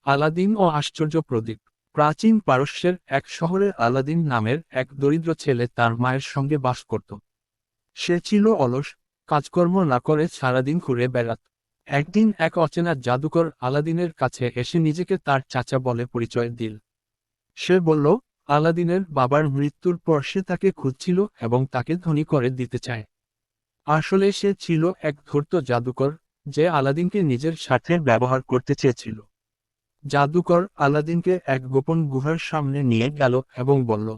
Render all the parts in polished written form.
Aladdin ও আশ্চর্য প্রদীপ। প্রাচীন পারস্যের এক শহরে আলাদিন নামের এক দরিদ্র ছেলে তার মায়ের সঙ্গে বাস করত। সে ছিল অলস, কাজকর্ম না করে সারাদিন ঘুরে বেড়াত। একদিন এক অচেনা জাদুকর আলাদিনের কাছে এসে নিজেকে তার চাচা বলে পরিচয় দিল। সে বলল, আলাদিনের বাবার মৃত্যুর পর সে তাকে খুঁজছিল এবং তাকে ধনী করে দিতে চায়। আসলে সে ছিল এক ধূর্ত জাদুকর, যে আলাদিনকে নিজের স্বার্থে ব্যবহার করতে চেয়েছিল। জাদুকর আলাদিনকে এক গোপন গুহার সামনে নিয়ে গেল এবং বলল,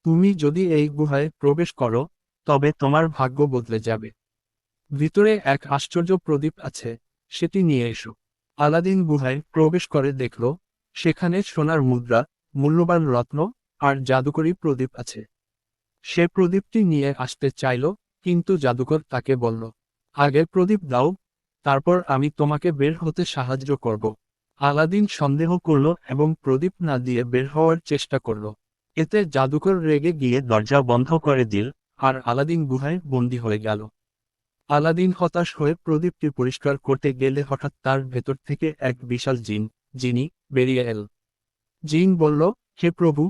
তুমি যদি এই গুহায় প্রবেশ করো, তবে তোমার ভাগ্য বদলে যাবে। ভিতরে এক আশ্চর্য প্রদীপ আছে, সেটি নিয়ে এসো। আলাদিন গুহায় প্রবেশ করে দেখল, সেখানে সোনার মুদ্রা, মূল্যবান রত্ন আর জাদুকরী প্রদীপ আছে। সে প্রদীপটি নিয়ে আসতে চাইল, কিন্তু জাদুকর তাকে বলল, আগে প্রদীপ দাও, তারপর আমি তোমাকে বের হতে সাহায্য করব। আলাদিন সন্দেহ করল এবং প্রদীপ না দিয়ে বের হওয়ার চেষ্টা করল। এতে জাদুকর রেগে গিয়ে দরজা বন্ধ করে দিল, আর আলাদিন গুহায় বন্দী হয়ে গেল। আলাদিন হতাশ হয়ে প্রদীপটি পরিষ্কার করতে গেলে হঠাৎ তার ভেতর থেকে এক বিশাল জিনি বেরিয়ে এল। জিন বলল, হে প্রভু,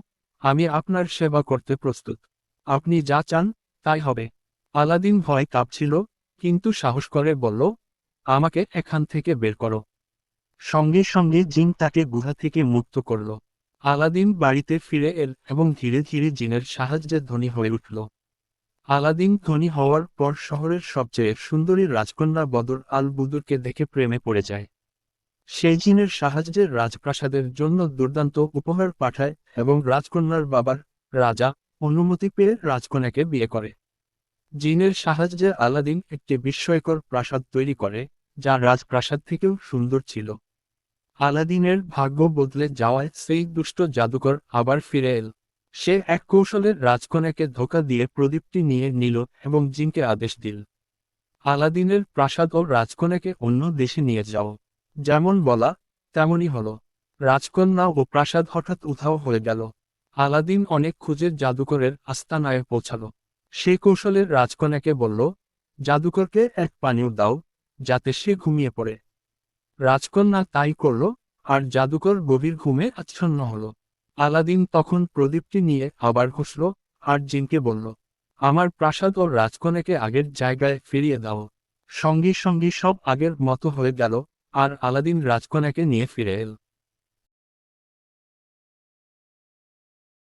আমি আপনার সেবা করতে প্রস্তুত। আপনি যা চান তাই হবে। আলাদিন ভয় কাঁপছিল, কিন্তু সাহস করে বলল, আমাকে এখান থেকে বের করো। সঙ্গে সঙ্গে জিন তাকে গুহা থেকে মুক্ত করল। আলাদিন বাড়িতে ফিরে এল এবং ধীরে ধীরে জিনের সাহায্যে ধনী হয়ে উঠল। আলাদিন ধনী হওয়ার পর শহরের সবচেয়ে সুন্দরী রাজকন্যা বদর আল বুদুরকে দেখে প্রেমে পড়ে যায়। সেই জিনের সাহায্যে রাজপ্রাসাদের জন্য দুর্দান্ত উপহার পাঠায় এবং রাজকন্যার বাবার, রাজা, অনুমতি পেয়ে রাজকন্যাকে বিয়ে করে। জিনের সাহায্যে আলাদিন একটি বিস্ময়কর প্রাসাদ তৈরি করে, যা রাজপ্রাসাদ থেকেও সুন্দর ছিল। আলাদিনের ভাগ্য বদলে যাওয়ায় সেই দুষ্ট জাদুকর আবার ফিরে এল। সে এক কৌশলে রাজকন্যাকে ধোঁকা দিয়ে প্রদীপটি নিয়ে নিল এবং জিনকে আদেশ দিল, আলাদিনের প্রাসাদ ও রাজকন্যাকে অন্য দেশে নিয়ে যাও। যেমন বলা তেমনই হলো। রাজকন্যা ও প্রাসাদ হঠাৎ উধাও হয়ে গেল। আলাদিন অনেক খুঁজে জাদুকরের আস্তানায় পৌঁছালো। সে কৌশলের রাজকন্যাকে বলল, জাদুকরকে এক পানীয় দাও, যাতে সে ঘুমিয়ে পড়ে। রাজকন্যা তাই করল, আর জাদুকর গভীর ঘুমে আচ্ছন্ন হল। আলাদিন তখন প্রদীপটি নিয়ে আবার ঘুষল, আর জিনকে বলল, আমার প্রাসাদ ও রাজকন্যাকে আগের জায়গায় ফিরিয়ে দাও। সঙ্গে সঙ্গে সব আগের মতো হয়ে গেল, আর আলাদিন রাজকন্যাকে নিয়ে ফিরে এল।